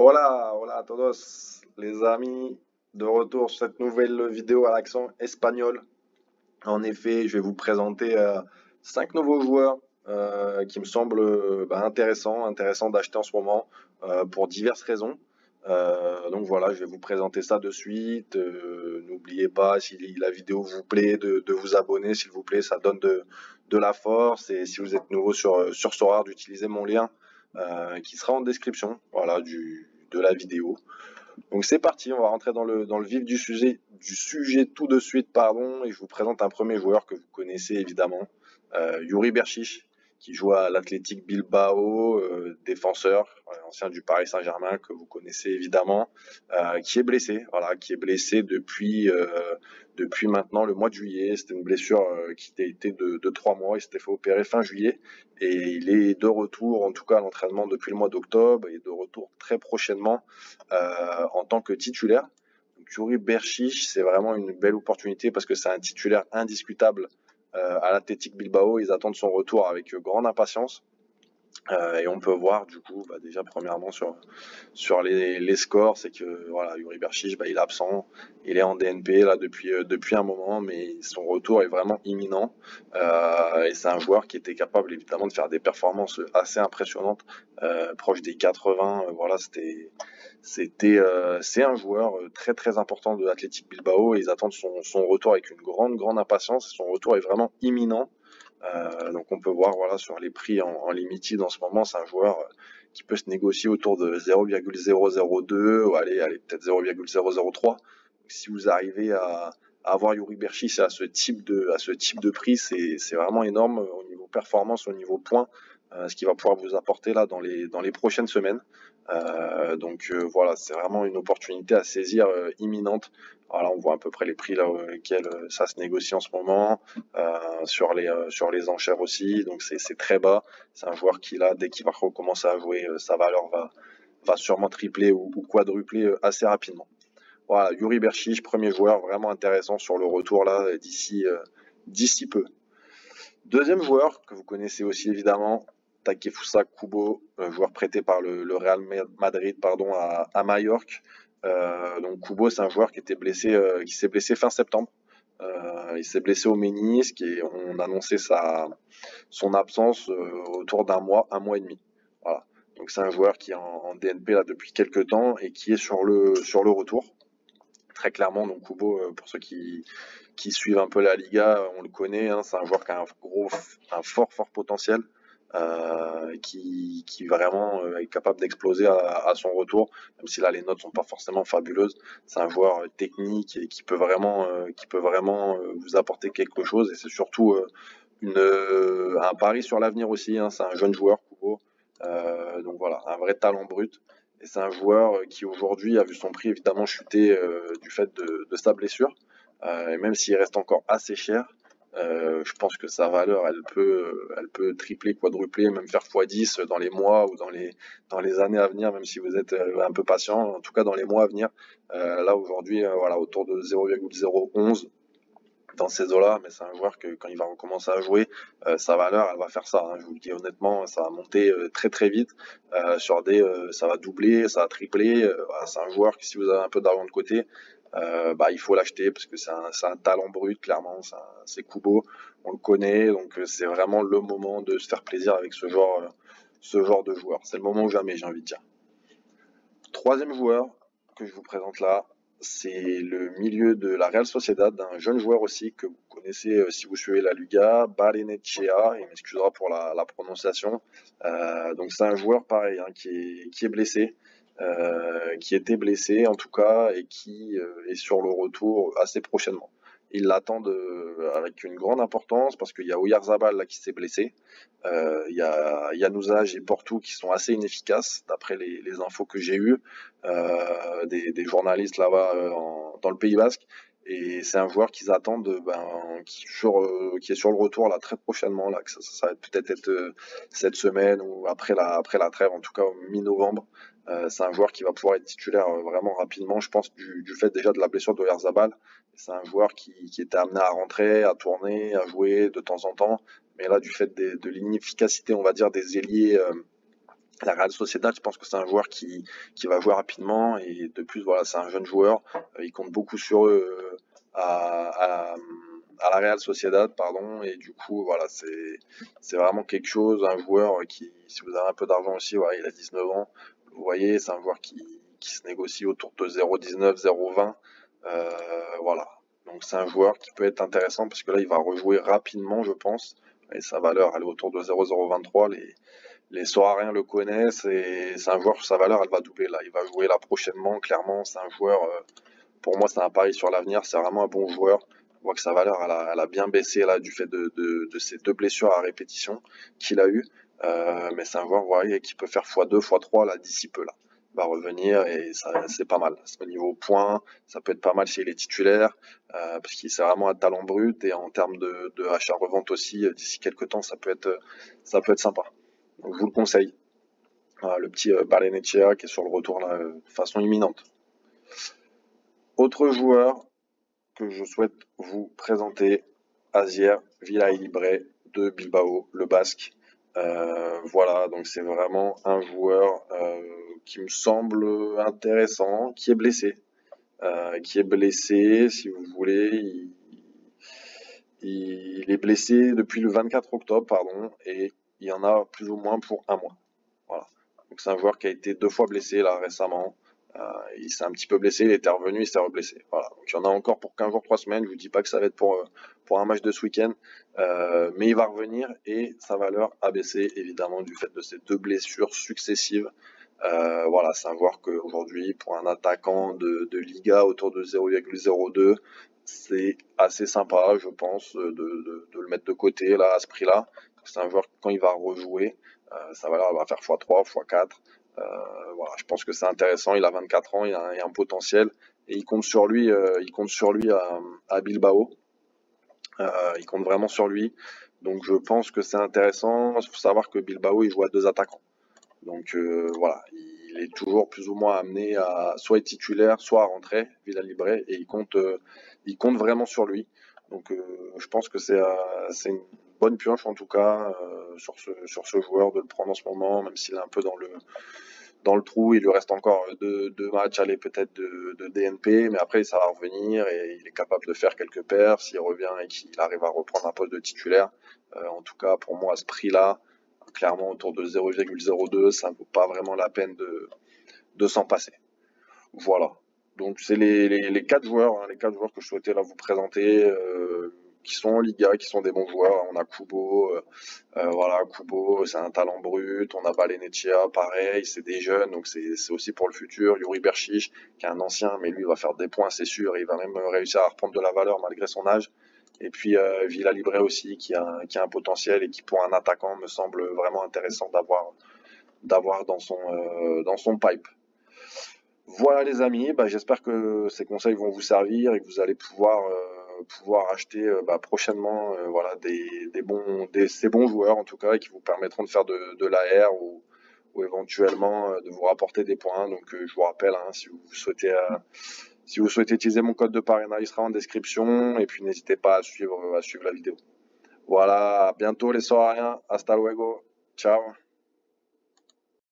Hola, hola a todos les amis, de retour sur cette nouvelle vidéo à l'accent espagnol. En effet, je vais vous présenter 5 nouveaux joueurs qui me semblent intéressants d'acheter en ce moment pour diverses raisons. Donc voilà, je vais vous présenter ça de suite. N'oubliez pas, si la vidéo vous plaît, de vous abonner, s'il vous plaît, ça donne de la force. Et si vous êtes nouveau sur Sorare, d'utiliser mon lien qui sera en description, voilà, de la vidéo. Donc c'est parti, on va rentrer dans le vif du sujet tout de suite, pardon, et je vous présente un premier joueur que vous connaissez évidemment, Yuri Berchiche, qui joue à l'Athletic Bilbao, défenseur, ancien du Paris Saint-Germain, que vous connaissez évidemment, qui est blessé, voilà, qui est blessé depuis maintenant le mois de juillet. C'était une blessure qui a été de 3 mois, il s'était fait opérer fin juillet, et il est de retour, en tout cas à l'entraînement depuis le mois d'octobre, et de retour très prochainement en tant que titulaire. Donc, Yuri Berchiche, c'est vraiment une belle opportunité parce que c'est un titulaire indiscutable à l'Athletic Bilbao. Ils attendent son retour avec grande impatience. Et on peut voir du coup déjà premièrement sur les scores, c'est que voilà, Yuri Berchiche, il est absent, il est en DNP là depuis un moment, mais son retour est vraiment imminent. Et c'est un joueur qui était capable évidemment de faire des performances assez impressionnantes, proche des 80. Voilà, c'est un joueur très très important de l'Athletic Bilbao, et ils attendent son retour avec une grande impatience. Son retour est vraiment imminent. Donc on peut voir voilà sur les prix en limited en ce moment, c'est un joueur qui peut se négocier autour de 0,002 ou allez peut-être 0,003. Donc, si vous arrivez à avoir Yuri Berchiche à ce type de prix, c'est vraiment énorme au niveau performance, au niveau points, ce qu'il va pouvoir vous apporter là dans les prochaines semaines. Voilà, c'est vraiment une opportunité à saisir imminente. Voilà, on voit à peu près les prix là lesquels ça se négocie en ce moment, sur les enchères aussi, donc c'est très bas. C'est un joueur qui là, dès qu'il va recommencer à jouer, sa valeur va sûrement tripler ou quadrupler assez rapidement. Voilà, Yuri Berchiche, premier joueur vraiment intéressant sur le retour là d'ici peu. Deuxième joueur que vous connaissez aussi évidemment, Takefusa Kubo, joueur prêté par le Real Madrid, pardon, à Majorque. Donc Kubo, c'est un joueur qui s'est blessé fin septembre. Il s'est blessé au ménisque et on annonçait son absence autour un mois et demi. Voilà. Donc c'est un joueur qui est en DNP là depuis quelques temps et qui est sur le retour. Très clairement, donc Kubo, pour ceux qui suivent un peu la Liga, on le connaît, hein, c'est un joueur qui a un fort potentiel, qui vraiment est capable d'exploser à son retour, même si là les notes sont pas forcément fabuleuses. C'est un joueur technique et qui peut vraiment vous apporter quelque chose, et c'est surtout un pari sur l'avenir aussi, hein. C'est un jeune joueur, Kubo, donc voilà, un vrai talent brut. Et c'est un joueur qui aujourd'hui a vu son prix évidemment chuter du fait de sa blessure. Et même s'il reste encore assez cher, je pense que sa valeur, elle peut tripler, quadrupler, même faire x10 dans les mois ou dans les années à venir, même si vous êtes un peu patient. En tout cas, dans les mois à venir, là aujourd'hui, voilà, autour de 0,011 dans ces eaux-là, mais c'est un joueur que quand il va recommencer à jouer, sa valeur, elle va faire ça, hein. Je vous le dis honnêtement, ça va monter très vite. Ça va doubler, ça va tripler. Voilà, c'est un joueur que si vous avez un peu d'argent de côté, il faut l'acheter parce que c'est un talent brut, clairement. C'est Kubo, on le connaît, donc c'est vraiment le moment de se faire plaisir avec ce genre de joueur. C'est le moment ou jamais, j'ai envie de dire. Troisième joueur que je vous présente là, c'est le milieu de la Real Sociedad, un jeune joueur aussi que vous connaissez si vous suivez la Liga, Barrenetxea, il m'excusera pour la prononciation. Donc c'est un joueur pareil, hein, qui est blessé, qui était blessé en tout cas, et qui est sur le retour assez prochainement. Ils l'attendent avec une grande importance parce qu'il y a Oyarzabal là qui s'est blessé. Il y a Januzaj et Porto qui sont assez inefficaces d'après les infos que j'ai eues, des journalistes là-bas dans le Pays Basque. Et c'est un joueur qu'ils attendent, qui est sur le retour là très prochainement, là, que ça va peut-être être cette semaine ou après la trêve, en tout cas mi-novembre. C'est un joueur qui va pouvoir être titulaire vraiment rapidement, je pense, du fait déjà de la blessure d'Oyarzabal. C'est un joueur qui était amené à rentrer, à tourner, à jouer de temps en temps. Mais là, du fait de l'inefficacité, on va dire, des ailiers La Real Sociedad, je pense que c'est un joueur qui va jouer rapidement et de plus, voilà, c'est un jeune joueur. Il compte beaucoup sur eux à la Real Sociedad, pardon. Et du coup, voilà, c'est vraiment quelque chose, un joueur qui, si vous avez un peu d'argent aussi, voilà, il a 19 ans. Vous voyez, c'est un joueur qui se négocie autour de 0,19, 0,20. Voilà. Donc c'est un joueur qui peut être intéressant parce que là, il va rejouer rapidement, je pense. Et sa valeur, elle est autour de 0,023. Les Sorariens le connaissent et c'est un joueur, sa valeur, elle va doubler là. Il va jouer là prochainement, clairement. C'est un joueur, pour moi, c'est un pari sur l'avenir. C'est vraiment un bon joueur. On voit que sa valeur, elle a bien baissé là du fait de ces deux blessures à répétition qu'il a eues. Mais c'est un joueur, vous voyez, qui peut faire x2, x3 là d'ici peu là. Il va revenir et ça, c'est pas mal. Au niveau points, ça peut être pas mal chez les titulaires parce qu'il c'est vraiment un talent brut et en termes de achat-revente aussi, d'ici quelques temps, ça peut être sympa. Donc, je vous le conseille. Voilà, le petit Barrenetxea qui est sur le retour là, de façon imminente. Autre joueur que je souhaite vous présenter, Asier Villalibre de Bilbao, le Basque. Voilà, donc c'est vraiment un joueur qui me semble intéressant, qui est blessé. Si vous voulez. Il est blessé depuis le 24 octobre, pardon, et il y en a plus ou moins pour un mois. Voilà. Donc c'est un joueur qui a été 2 fois blessé là récemment. Il s'est un petit peu blessé, il était revenu, il s'est reblessé. Voilà. Donc il y en a encore pour 15 jours, 3 semaines. Je vous dis pas que ça va être pour un match de ce week-end, mais il va revenir et sa valeur a baissé évidemment du fait de ces 2 blessures successives. Voilà, c'est un joueur qu'aujourd'hui, pour un attaquant de Liga autour de 0,02, c'est assez sympa, je pense, de le mettre de côté là à ce prix-là. C'est un joueur quand il va rejouer, sa valeur va faire x3, x4. Voilà, je pense que c'est intéressant. Il a 24 ans, il a un potentiel et il compte sur lui, à Bilbao. Il compte vraiment sur lui. Donc je pense que c'est intéressant. Il faut savoir que Bilbao il joue à 2 attaquants. Donc voilà, il est toujours plus ou moins amené à soit être titulaire, soit à rentrer, Villalibre, et il compte vraiment sur lui. Donc je pense que c'est une bonne pioche en tout cas sur ce joueur de le prendre en ce moment, même s'il est un peu dans le trou. Il lui reste encore deux matchs, aller peut-être de DNP, mais après ça va revenir et il est capable de faire quelques perfs s'il revient et qu'il arrive à reprendre un poste de titulaire. En tout cas, pour moi, à ce prix-là, clairement autour de 0,02, ça ne vaut pas vraiment la peine de s'en passer. Voilà. Donc c'est les 4 joueurs, hein, les 4 joueurs que je souhaitais là vous présenter, qui sont en Liga, qui sont des bons joueurs. On a Kubo, voilà, Kubo, c'est un talent brut. On a Barrenetxea, pareil, c'est des jeunes, donc c'est aussi pour le futur. Yuri Berchiche, qui est un ancien, mais lui il va faire des points, c'est sûr. Il va même réussir à reprendre de la valeur malgré son âge. Et puis Villalibre aussi, qui a un potentiel et qui pour un attaquant me semble vraiment intéressant d'avoir dans son pipe. Voilà les amis, bah, j'espère que ces conseils vont vous servir et que vous allez pouvoir acheter prochainement voilà, ces bons joueurs en tout cas et qui vous permettront de faire de l'AR ou éventuellement de vous rapporter des points. Donc je vous rappelle, hein, si vous souhaitez utiliser mon code de Parena, il sera en description et puis n'hésitez pas à suivre la vidéo. Voilà, à bientôt les Sorariens, hasta luego, ciao.